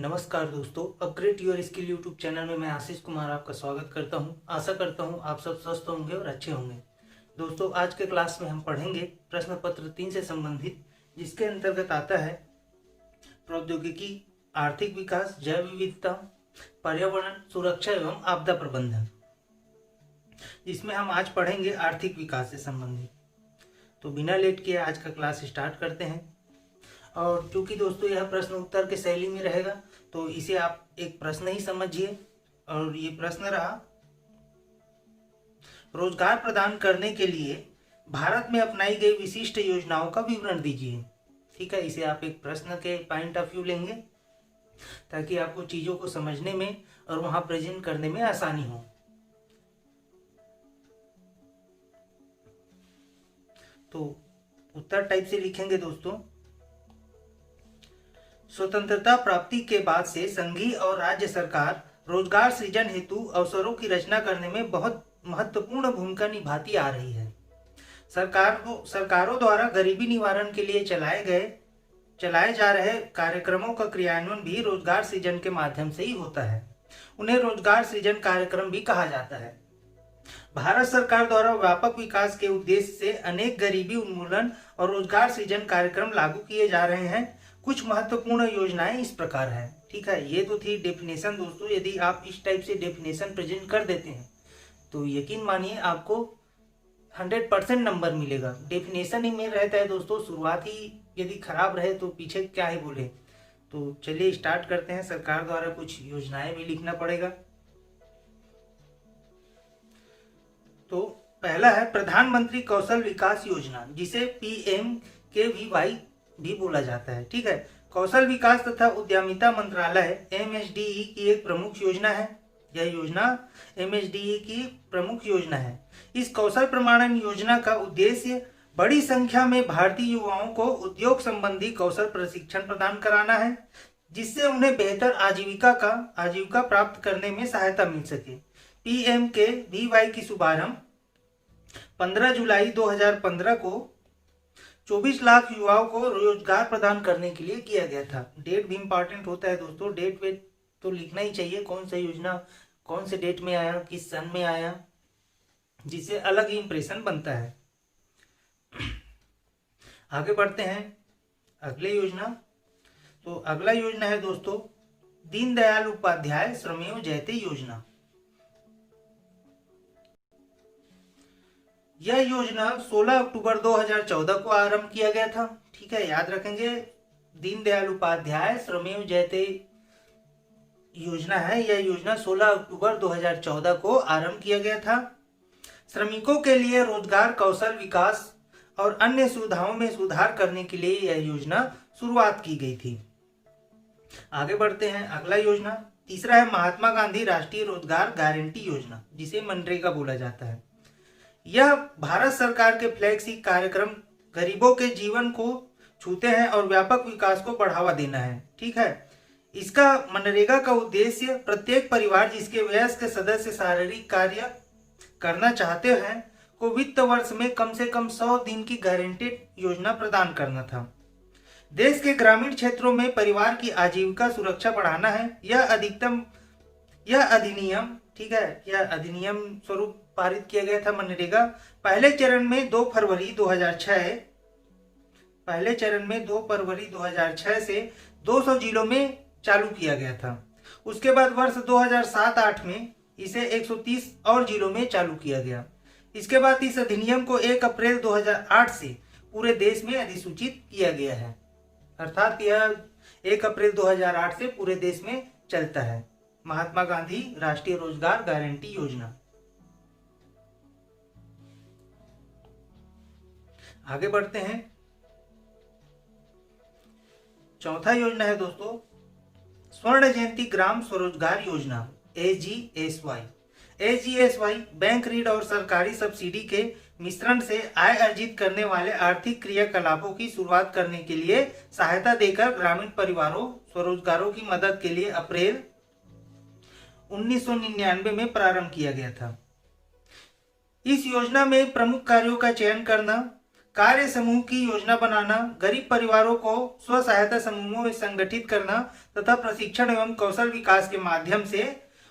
नमस्कार दोस्तों, upgrade your skill YouTube channel में मैं आशीष कुमार आपका स्वागत करता हूं। आशा करता हूं आप सब स्वस्थ होंगे और अच्छे होंगे। दोस्तों, आज के क्लास में हम पढ़ेंगे प्रश्न पत्र 3 से संबंधित, जिसके अंतर्गत आता है प्रौद्योगिकी, आर्थिक विकास, जैव विविधता, पर्यावरण, सुरक्षा एवं आपदा प्रबंधन। जिसमें हम आज पढ़ेंगे आर्थिक विकास से संबंधित। तो बिना लेट किए आज का क्लास स्टार्ट करते हैं। और क्योंकि दोस्तों यह प्रश्न उत्तर के शैली में रहेगा, तो इसे आप एक प्रश्न ही समझिए। और ये प्रश्न रहा, रोजगार प्रदान करने के लिए भारत में अपनाई गई विशिष्ट योजनाओं का विवरण दीजिए। ठीक है, इसे आप एक प्रश्न के पॉइंट ऑफ व्यू लेंगे ताकि आपको चीजों को समझने में और वहां प्रेजेंट करने में आसानी हो। तो उत्तर टाइप से लिखेंगे दोस्तों, स्वतंत्रता प्राप्ति के बाद से संघीय और राज्य सरकार रोजगार सृजन हेतु अवसरों की रचना करने में बहुत महत्वपूर्ण भूमिका निभाती आ रही है। सरकारों द्वारा गरीबी निवारण के लिए चलाए जा रहे कार्यक्रमों का क्रियान्वयन भी रोजगार सृजन के माध्यम से ही होता है। उन्हें रोजगार सृजन कार्यक्रम भी कहा जाता है। भारत सरकार द्वारा व्यापक विकास के उद्देश्य से अनेक गरीबी उन्मूलन और रोजगार सृजन कार्यक्रम लागू किए जा रहे हैं। कुछ महत्वपूर्ण योजनाएं इस प्रकार हैं। ठीक है, ये तो थी डेफिनेशन दोस्तों। यदि आप इस टाइप से डेफिनेशन प्रेजेंट कर देते हैं तो यकीन मानिए आपको 100% नंबर मिलेगा। डेफिनेशन ही में रहता है दोस्तों, शुरुआत ही यदि खराब रहे तो पीछे क्या ही बोले। तो चलिए स्टार्ट करते हैं। सरकार द्वारा कुछ योजनाएं भी लिखना पड़ेगा। तो पहला है प्रधानमंत्री कौशल विकास योजना, जिसे PMKVY भी बोला जाता है। ठीक है, कौशल विकास तथा उद्यमिता मंत्रालय MSDE की एक प्रमुख योजना है। यह योजना MSDE की प्रमुख योजना है। इस कौशल प्रमाणन योजना का उद्देश्य बड़ी संख्या में भारतीय युवाओं को उद्योग संबंधी कौशल प्रशिक्षण प्रदान कराना है, जिससे उन्हें बेहतर आजीविका प्राप्त करने में सहायता मिल सके। PMKVY की शुभारंभ 15 जुलाई 2015 को 24 लाख युवाओं को रोजगार प्रदान करने के लिए किया गया था। डेट भी इंपॉर्टेंट होता है दोस्तों, डेट वेट तो लिखना ही चाहिए। कौन सा योजना कौन से डेट में आया, किस सन में आया, जिससे अलग ही इंप्रेशन बनता है। आगे बढ़ते हैं अगले योजना। तो अगला योजना है दोस्तों दीनदयाल उपाध्याय श्रमेव जयते योजना। यह योजना 16 अक्टूबर 2014 को आरंभ किया गया था। ठीक है, याद रखेंगे, दीनदयाल उपाध्याय श्रमेव जयते योजना है। यह योजना 16 अक्टूबर 2014 को आरंभ किया गया था। श्रमिकों के लिए रोजगार, कौशल विकास और अन्य सुविधाओं में सुधार करने के लिए यह योजना शुरुआत की गई थी। आगे बढ़ते हैं अगला योजना। तीसरा है महात्मा गांधी राष्ट्रीय रोजगार गारंटी योजना, जिसे मनरेगा बोला जाता है। यह भारत सरकार के फ्लैगशिप कार्यक्रम गरीबों के जीवन को छूते हैं और व्यापक विकास को बढ़ावा देना है। ठीक है, इसका मनरेगा का उद्देश्य प्रत्येक परिवार जिसके वयस्क सदस्य शारीरिक कार्य करना चाहते हैं को वित्त वर्ष में कम से कम 100 दिन की गारंटेड योजना प्रदान करना था। देश के ग्रामीण क्षेत्रों में परिवार की आजीविका सुरक्षा बढ़ाना है। यह अधिनियम ठीक है, यह अधिनियम स्वरूप पारित किया गया था मनरेगा। पहले चरण में 2 फरवरी 2006 से 200 जिलों में चालू किया गया था। उसके बाद वर्ष 2007-8 में इसे 130 और जिलों में चालू किया गया। इसके बाद इस अधिनियम को 1 अप्रैल 2008 से पूरे देश में अधिसूचित किया गया है। अर्थात यह 1 अप्रैल 2008 से पूरे देश में चलता है। महात्मा गांधी राष्ट्रीय रोजगार गारंटी योजना। आगे बढ़ते हैं। चौथा योजना है दोस्तों स्वर्ण जयंती ग्राम स्वरोजगार योजना AGSY। AGSY बैंक ऋण और सरकारी सब्सिडी के मिश्रण से आय अर्जित करने वाले आर्थिक क्रियाकलापों की शुरुआत करने के लिए सहायता देकर ग्रामीण परिवारों स्वरोजगारों की मदद के लिए अप्रैल 1999 में प्रारंभ किया गया था। इस योजना में प्रमुख कार्यों का चयन करना, कार्य समूह की योजना बनाना, गरीब परिवारों को स्व सहायता समूहों में संगठित करना तथा प्रशिक्षण एवं कौशल विकास के माध्यम से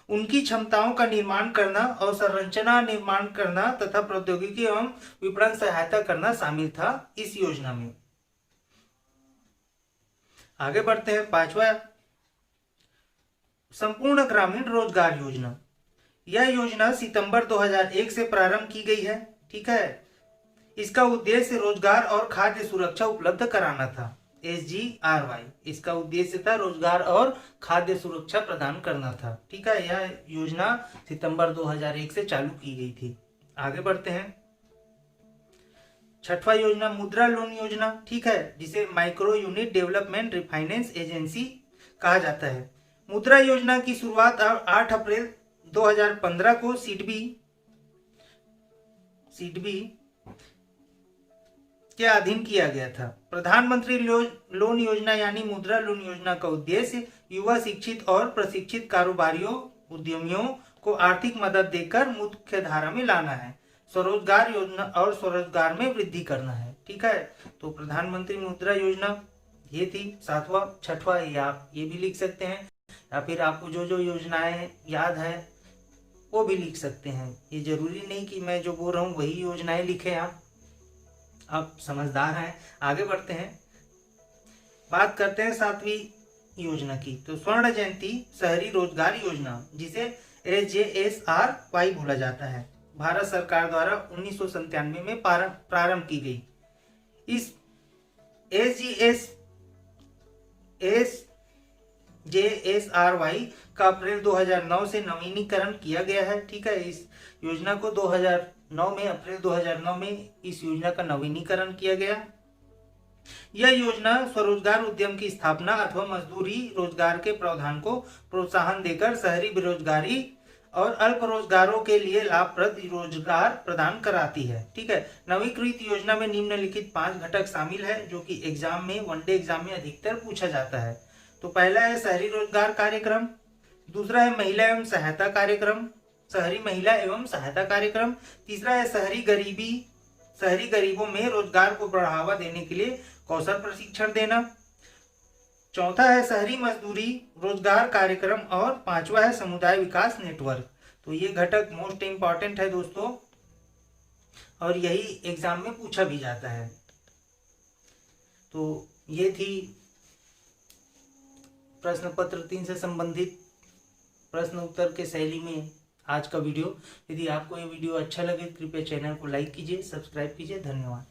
उनकी क्षमताओं का निर्माण करना, अवसंरचना निर्माण करना तथा प्रौद्योगिकी एवं विपणन सहायता करना शामिल था इस योजना में। आगे बढ़ते हैं। 5वां, संपूर्ण ग्रामीण रोजगार योजना। यह योजना सितंबर 2001 से प्रारंभ की गई है। ठीक है, इसका उद्देश्य रोजगार और खाद्य सुरक्षा उपलब्ध कराना था। SGRY इसका उद्देश्य था रोजगार और खाद्य सुरक्षा प्रदान करना था। ठीक है, यह योजना सितंबर 2001 से चालू की गई थी। आगे बढ़ते हैं। 6वां योजना मुद्रा लोन योजना। ठीक है, जिसे micro unit development refinance agency कहा जाता है। मुद्रा योजना की शुरुआत 8 अप्रैल 2015 को सिडबी के अधीन किया गया था। प्रधानमंत्री लोन योजना यानी मुद्रा लोन योजना का उद्देश्य युवा शिक्षित और प्रशिक्षित कारोबारियों उद्यमियों को आर्थिक मदद देकर मुख्य धारा में लाना है, स्वरोजगार योजना और स्वरोजगार में वृद्धि करना है। ठीक है, तो प्रधानमंत्री मुद्रा योजना ये थी। 7वां 6वां आप ये भी लिख सकते हैं, या फिर आपको जो जो योजनाएं याद है वो भी लिख सकते हैं। ये जरूरी नहीं कि मैं जो बोल रहा हूँ वही योजनाएं लिखे आप समझदार हैं। आगे बढ़ते हैं, बात करते हैं 7वीं योजना की। तो स्वर्ण जयंती शहरी रोजगार योजना, जिसे SJSRY बोला जाता है, भारत सरकार द्वारा 1997 में प्रारंभ की गई। इस SJSRY का अप्रैल 2009 से नवीनीकरण किया गया है। ठीक है, इस योजना को अप्रैल 2009 में इस योजना का नवीनीकरण किया गया। यह योजना स्वरोजगार उद्यम की स्थापना अथवा मजदूरी रोजगार के प्रावधान को प्रोत्साहन देकर शहरी बेरोजगारी और अल्प रोजगारों के लिए लाभप्रद रोजगार प्रदान कराती है। ठीक है, नवीकृत योजना में निम्नलिखित 5 घटक शामिल है जो कि एग्जाम में वनडे एग्जाम में अधिकतर पूछा जाता है। तो पहला है शहरी रोजगार कार्यक्रम, दूसरा है महिला एवं सहायता कार्यक्रम, शहरी महिला एवं सहायता कार्यक्रम, तीसरा है शहरी गरीबों में रोजगार को बढ़ावा देने के लिए कौशल प्रशिक्षण देना, चौथा है शहरी मजदूरी रोजगार कार्यक्रम और 5वां है समुदाय विकास नेटवर्क। तो ये घटक मोस्ट इंपॉर्टेंट है दोस्तों, और यही एग्जाम में पूछा भी जाता है। तो ये थी प्रश्न पत्र 3 से संबंधित प्रश्न उत्तर के शैली में आज का वीडियो। यदि आपको ये वीडियो अच्छा लगे कृपया चैनल को लाइक कीजिए, सब्सक्राइब कीजिए। धन्यवाद।